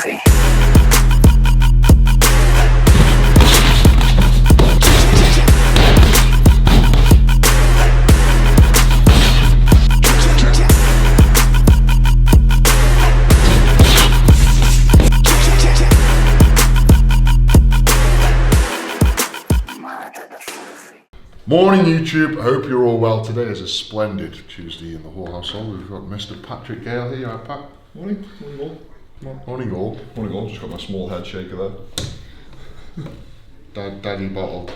trophy. Morning YouTube, I hope you're all well. Today is a splendid Tuesday in the whole household. We've got Mr. Patrick Gale here. Hi Pat. Morning. Morning all. Morning all. Morning all, just got my small head shaker there. Daddy bottle.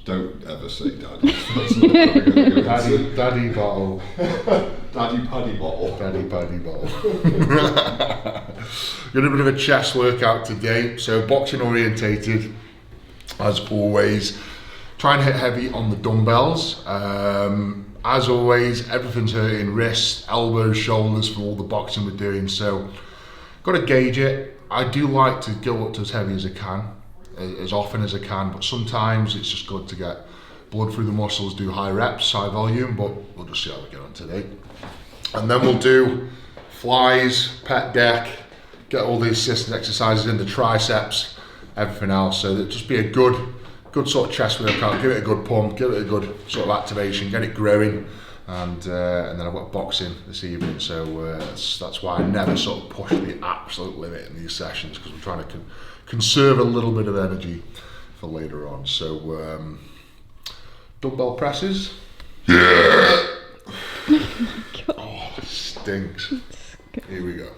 Don't ever say daddy. That's not ever gonna go Daddy bottle. Daddy paddy bottle. Daddy paddy bottle. Got a bit of a chest workout today, so boxing orientated as always. Try and hit heavy on the dumbbells. As always, everything's hurting, wrists, elbows, shoulders from all the boxing we're doing, so got to gauge it. I do like to go up to as heavy as I can, as often as I can, but sometimes it's just good to get blood through the muscles, do high reps, high volume, but we'll just see how we get on today. And then we'll do flies, pec deck, get all the assisted exercises in the triceps, everything else, so that'll just be a good sort of chest workout. Give it a good pump, give it a good sort of activation, get it growing, and then I've got boxing this evening, so that's why I never sort of push the absolute limit in these sessions, because I'm trying to conserve a little bit of energy for later on. So dumbbell presses. Yeah. Oh, it stinks. Here we go.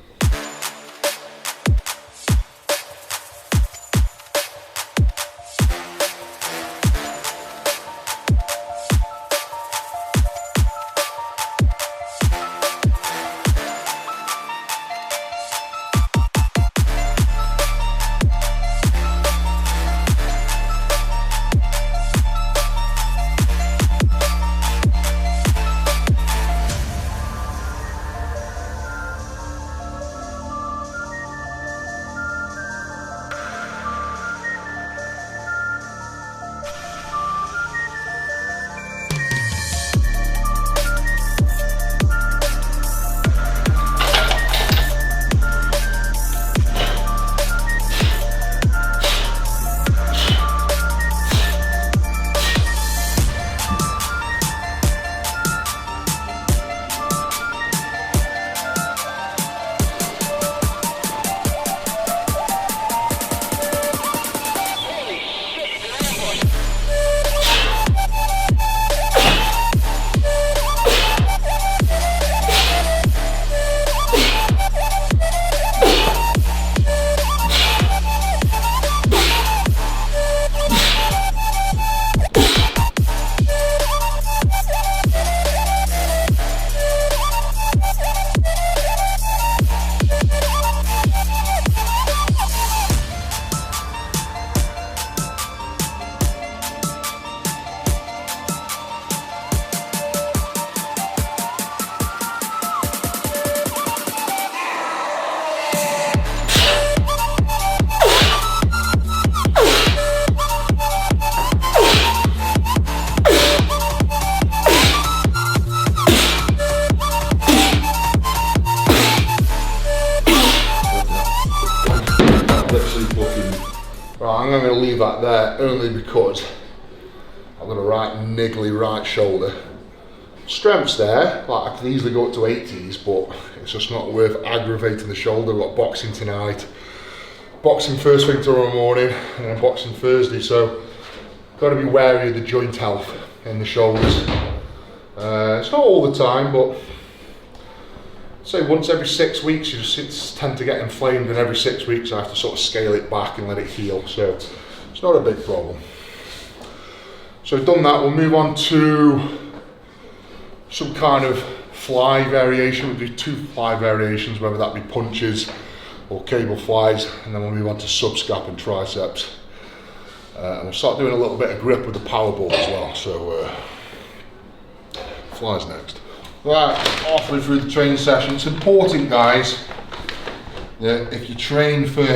I'm going to leave that there only because I've got a right niggly right shoulder. Strength's there, like I can easily go up to 80s, but it's just not worth aggravating the shoulder. I've got boxing tonight, boxing first thing tomorrow morning, and then boxing Thursday, so got to be wary of the joint health in the shoulders. It's not all the time, but say once every 6 weeks you just tend to get inflamed, and every 6 weeks I have to sort of scale it back and let it heal, so it's not a big problem. So I've done that. We'll move on to some kind of fly variation. We'll do 2 fly variations, whether that be punches or cable flies, and then we'll move on to subscap and triceps, and we'll start doing a little bit of grip with the power ball as well. So flies next. Right, halfway through the training session. It's important, guys, that if you train for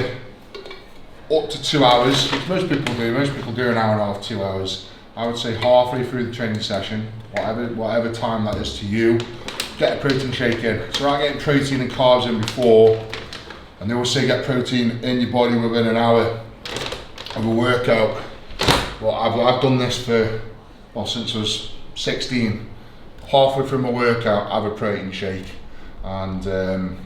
up to 2 hours, which most people do an hour and a half, 2 hours, I would say halfway through the training session, whatever time that is to you, get a protein shake in. So I'm getting protein and carbs in before, And they always say get protein in your body within an hour of a workout. Well, I've done this for, well, since I was 16. Halfway through my workout, I have a protein shake. And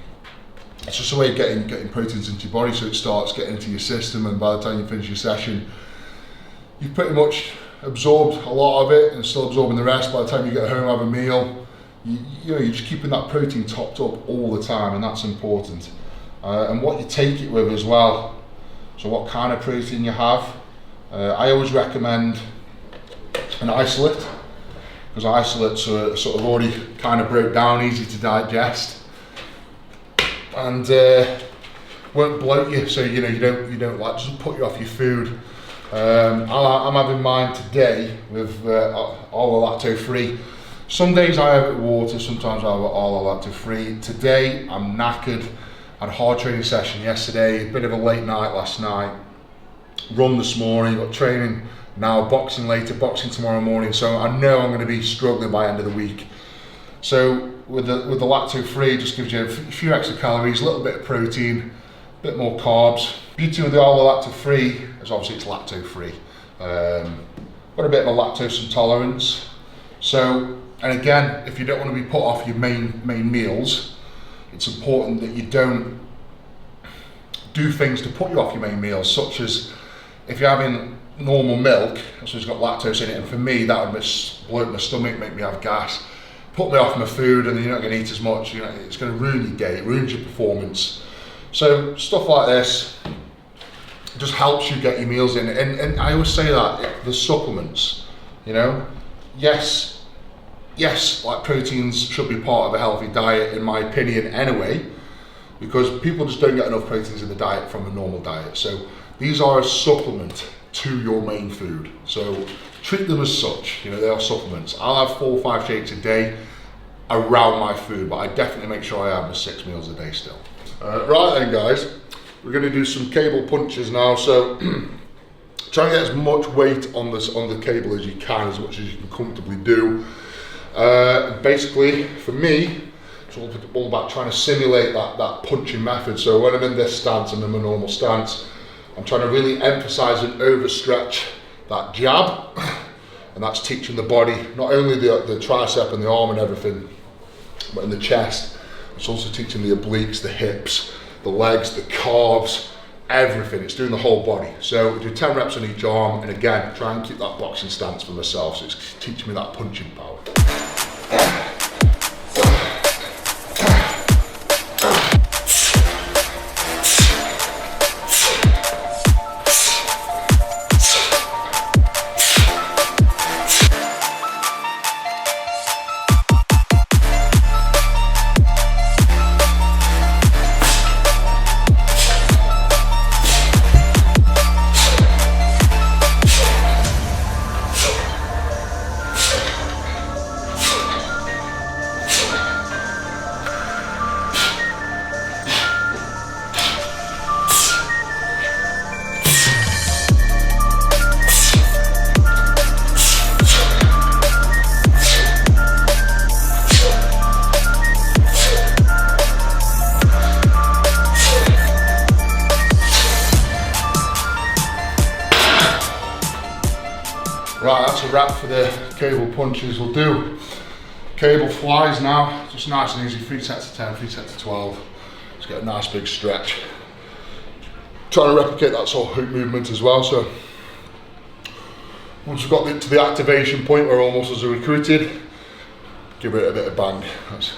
it's just a way of getting proteins into your body, so it starts getting into your system, and by the time you finish your session, you've pretty much absorbed a lot of it and still absorbing the rest. By the time you get home, have a meal, you're just keeping that protein topped up all the time, and that's important. And what you take it with as well, so what kind of protein you have. I always recommend an isolate, because isolates are sort of already kind of broke down, easy to digest, and won't bloat you. So you don't like just put you off your food. I'm having mine today with all lacto free. Some days I have it with water, sometimes I have it all lacto free. Today I'm knackered. Had a hard training session yesterday, a bit of a late night last night. Run this morning, got training now, boxing later, boxing tomorrow morning. So I know I'm going to be struggling by the end of the week. So with the lacto free, it just gives you a few extra calories, a little bit of protein, a bit more carbs. Beauty with the all lacto free is obviously it's lacto free. Got a bit of a lactose intolerance. So, and again, if you don't want to be put off your main meals, it's important that you don't do things to put you off your main meals, such as if you're having normal milk, so it's got lactose in it, and for me that would bloat my stomach, make me have gas, put me off my food, and then you're not going to eat as much. It's going to ruin your day, it ruins your performance. So stuff like this just helps you get your meals in, and I always say that the supplements, yes, like proteins should be part of a healthy diet in my opinion anyway, because people just don't get enough proteins in the diet from a normal diet. So these are a supplement to your main food. So treat them as such, they are supplements. I'll have 4 or 5 shakes a day around my food, but I definitely make sure I have my 6 meals a day still. Right then guys, we're going to do some cable punches now. So try and get as much weight on the cable as you can, as much as you can comfortably do. Basically, for me, it's all about trying to simulate that punching method. So when I'm in this stance, I'm in my normal stance, I'm trying to really emphasize and overstretch that jab, and that's teaching the body, not only the tricep and the arm and everything, but in the chest, it's also teaching the obliques, the hips, the legs, the calves, everything. It's doing the whole body. So we do 10 reps on each arm, and again, try and keep that boxing stance for myself, so it's teaching me that punching power. Right, that's a wrap for the cable punches. We'll do cable flies now, just nice and easy, 3 sets of 10, 3 sets of 12. Just get a nice big stretch. Trying to replicate that sort of hook movement as well. So once we've got to the activation point, we're almost as recruited, give it a bit of bang. Let's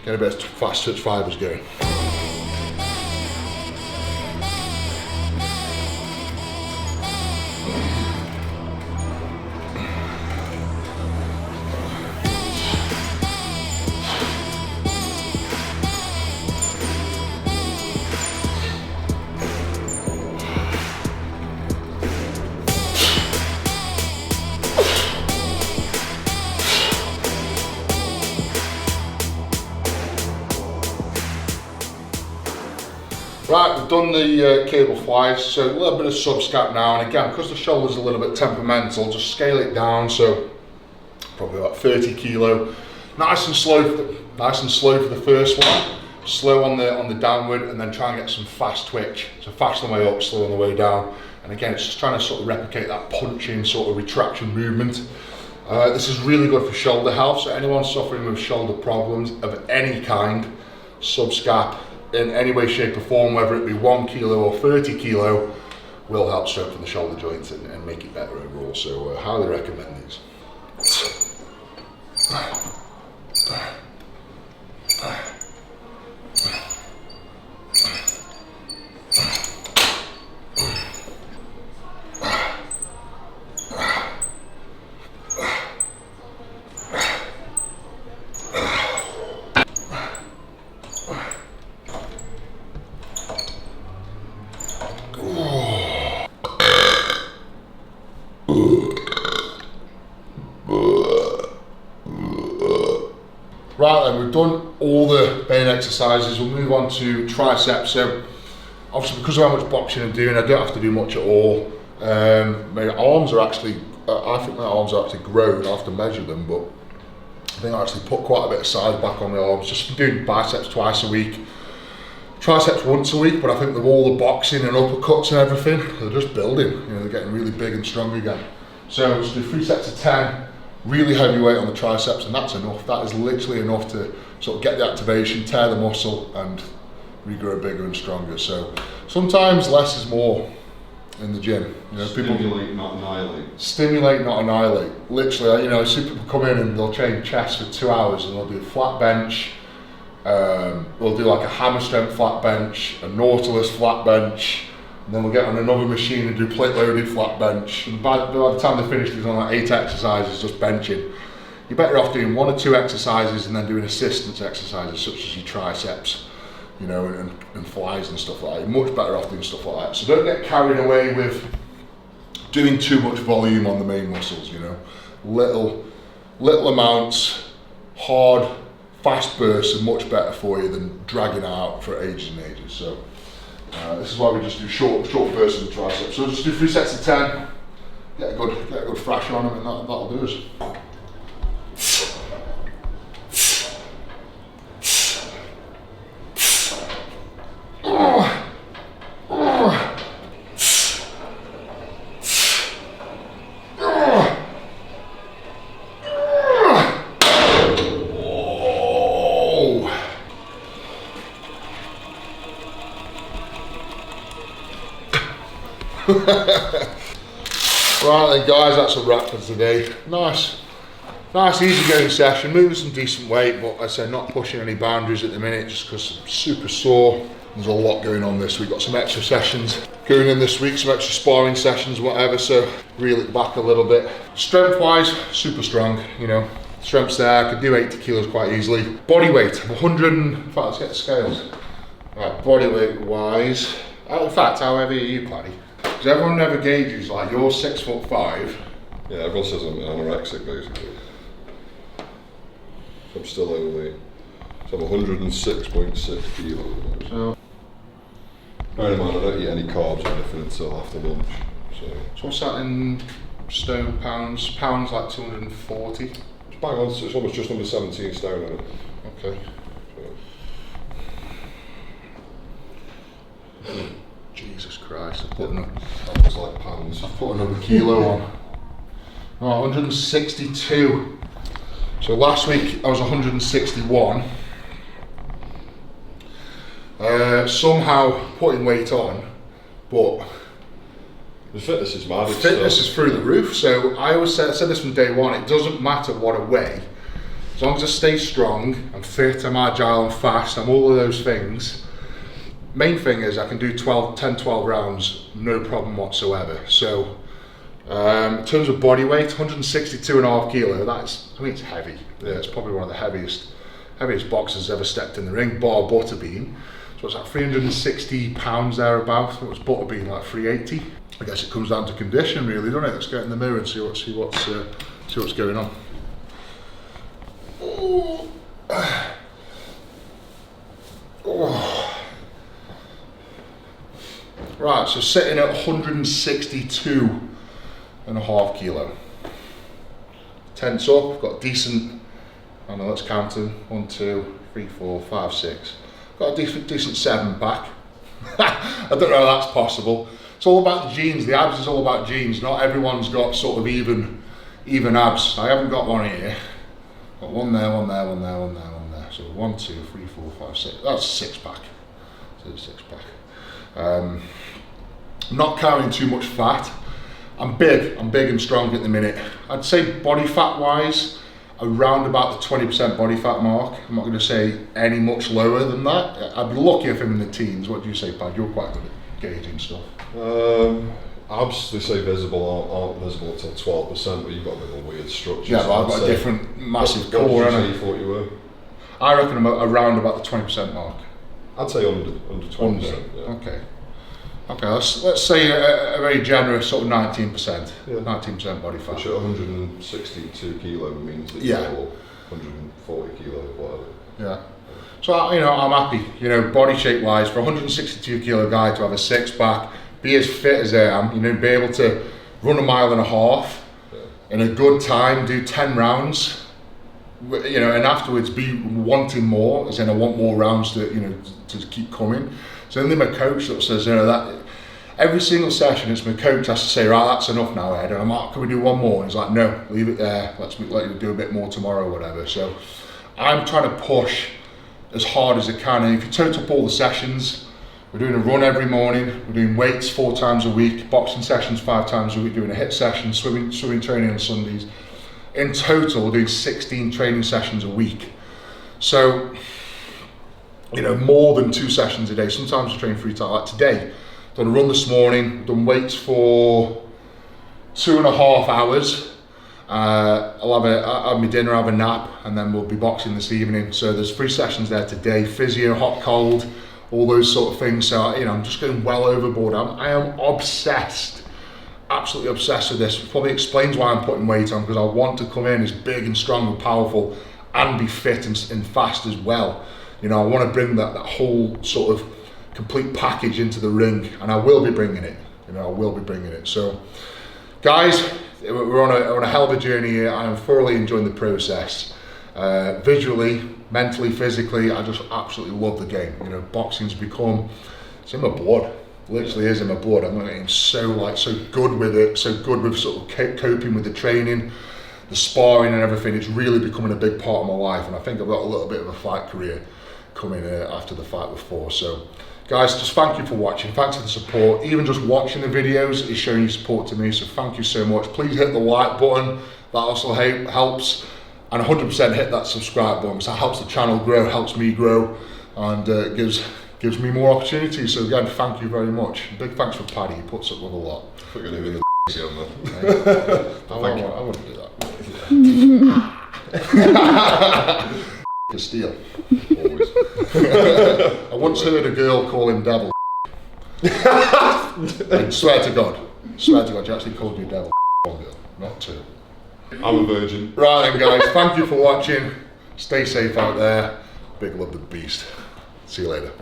get a bit of fast touch fibers going. Right, we've done the cable flies, so a little bit of sub-scat now, and again, because the shoulder's a little bit temperamental, just scale it down, so probably about 30 kilo. Nice and slow for the first one, slow on the downward, and then try and get some fast twitch. So fast on the way up, slow on the way down. And again, it's just trying to sort of replicate that punching sort of retraction movement. This is really good for shoulder health. So anyone suffering with shoulder problems of any kind, subscap, in any way, shape or form, whether it be 1 kilo or 30 kilo, will help strengthen the shoulder joints and make it better overall. So highly recommend these. Right then, we've done all the main exercises. We'll move on to triceps. So obviously, because of how much boxing I'm doing, I don't have to do much at all. My arms are actually, I think my arms are actually grown. I have to measure them, but I think I actually put quite a bit of size back on my arms. Just from doing biceps twice a week, triceps once a week, but I think with all the boxing and uppercuts and everything, they're just building. You know, they're getting really big and strong again. So let's do 3 sets of 10. Really heavy weight on the triceps, and that's enough. That is literally enough to sort of get the activation, tear the muscle, and regrow bigger and stronger. So sometimes less is more in the gym. You know, stimulate, not annihilate. Stimulate, not annihilate. Literally, you know, I see people come in and they'll train chest for 2 hours, and they'll do a flat bench. We'll do like a hammer strength flat bench, a Nautilus flat bench. And then we'll get on another machine and do plate loaded flat bench. And by the time they finish, they've done like 8 exercises just benching. You're better off doing 1 or 2 exercises and then doing assistance exercises such as your triceps, you know, and flies and stuff like that. You're much better off doing stuff like that. So don't get carried away with doing too much volume on the main muscles, you know. Little amounts, hard, fast bursts are much better for you than dragging out for ages and ages. So this is why we just do short bursts of the triceps. So just do 3 sets of 10, get a good thrash on them, and that'll do us. Right then guys, that's a wrap for today. Nice easy going session, moving some decent weight, but I say not pushing any boundaries at the minute just because I'm super sore. There's a lot going on this week, got some extra sessions going in this week, some extra sparring sessions, whatever, so reel it back a little bit. Strength wise, super strong, you know, strength's there, I could do 80 kilos quite easily. Body weight, 100 and, in fact, let's get the scales. Right, body weight wise, in fact, how heavy are you, Paddy? Because everyone never gauges, like, you're 6'5". Yeah, everyone says I'm anorexic basically. I'm still only, so I'm 106.6 kilos. So, bear in mind, I don't eat any carbs or anything until after lunch. So what's that in stone pounds? Pounds like 240? It's bang on, it's almost just under 17 stone on it. Okay. So. Jesus Christ, I'm putting That was like pounds. I've put another kilo on. Oh, 162. So last week I was 161. Somehow putting weight on, but the fitness is mad. Fitness is through the roof. So I always said this from day one, it doesn't matter what I weigh. As long as I stay strong, I'm fit, I'm agile, I'm fast, I'm all of those things. Main thing is I can do 10, 12 rounds, no problem whatsoever. So in terms of body weight, 162.5 kilo, that's, I mean, it's heavy. Yeah, it's probably one of the heaviest boxers ever stepped in the ring, bar Butterbean. So it's like 360 pounds thereabouts. It was Butterbean like 380. I guess it comes down to condition really, doesn't it? Let's get in the mirror and see what's going on. Oh. Oh. Right, so sitting at 162.5 kilo. Tense up, got decent, I don't know, let's count them. 1, 2, 3, 4, 5, 6. got a decent 7-pack. I don't know how that's possible. It's all about the genes. The abs is all about genes. Not everyone's got sort of even abs. I haven't got one here. Got one there, one there, one there, one there, one there. So 1, 2, 3, 4, 5, 6. That's a 6-pack. So 6-pack. Not carrying too much fat. I'm big and strong at the minute. I'd say body fat wise, around about the 20% body fat mark. I'm not going to say any much lower than that. I'd be lucky if I'm in the teens. What do you say, Pad? You're quite good at gauging stuff. Abs, they say visible, aren't visible until 12%, but you've got a bit of weird structures. Yeah, but I've got a different massive core. What did you thought you were? I reckon I'm around about the 20% mark. I'd say under 20%. Yeah. Okay. Okay, let's say a very generous sort of 19%. Yeah. 19% body fat. Which at 162 kilo means that yeah. you're 140 kilo, whatever. Yeah. So I'm happy. Body shape wise, for a 162 kilo guy to have a 6-pack, be as fit as I am, be able to run 1.5 miles in a good time, do 10 rounds, and afterwards be wanting more, as in I want more rounds to keep coming. So then my coach that says, that every single session, it's my coach has to say, right, that's enough now, Ed. And I'm like, can we do one more? And he's like, no, leave it there. Let you do a bit more tomorrow or whatever. So I'm trying to push as hard as I can. And if you total up all the sessions, we're doing a run every morning, we're doing weights 4 times a week, boxing sessions 5 times a week, doing a HIIT session, swimming training on Sundays. In total, we're doing 16 training sessions a week. So, more than 2 sessions a day. Sometimes I train 3 times. Like today, done a run this morning, done weights for 2.5 hours. I'll have my dinner, have a nap, and then we'll be boxing this evening. So there's 3 sessions there today, physio, hot, cold, all those sort of things. So, I'm just going well overboard. I am obsessed, absolutely obsessed with this. It probably explains why I'm putting weight on, because I want to come in as big and strong and powerful and be fit and fast as well. I want to bring that whole sort of complete package into the ring, and I will be bringing it. I will be bringing it. So, guys, we're on a hell of a journey here. I am thoroughly enjoying the process. Visually, mentally, physically, I just absolutely love the game. Boxing's it's in my blood. Literally is in my blood. I'm getting so good with it, so good with sort of coping with the training, the sparring and everything. It's really becoming a big part of my life, and I think I've got a little bit of a fight career coming after the fight with Force. So guys, just thank you for watching, thanks for the support. Even just watching the videos is showing your support to me, so thank you so much. Please hit the like button, that also helps, and 100% hit that subscribe button, because that helps the channel grow, helps me grow, and gives me more opportunities. So again, thank you very much. Big thanks for Paddy, he puts up with a lot. I think you're doing the I wouldn't do that. Steal. Always. I once heard a girl call him devil. I swear to God, she actually called me devil. One girl, not 2. I'm a virgin. Right then, guys, thank you for watching. Stay safe out there. Big love the beast. See you later.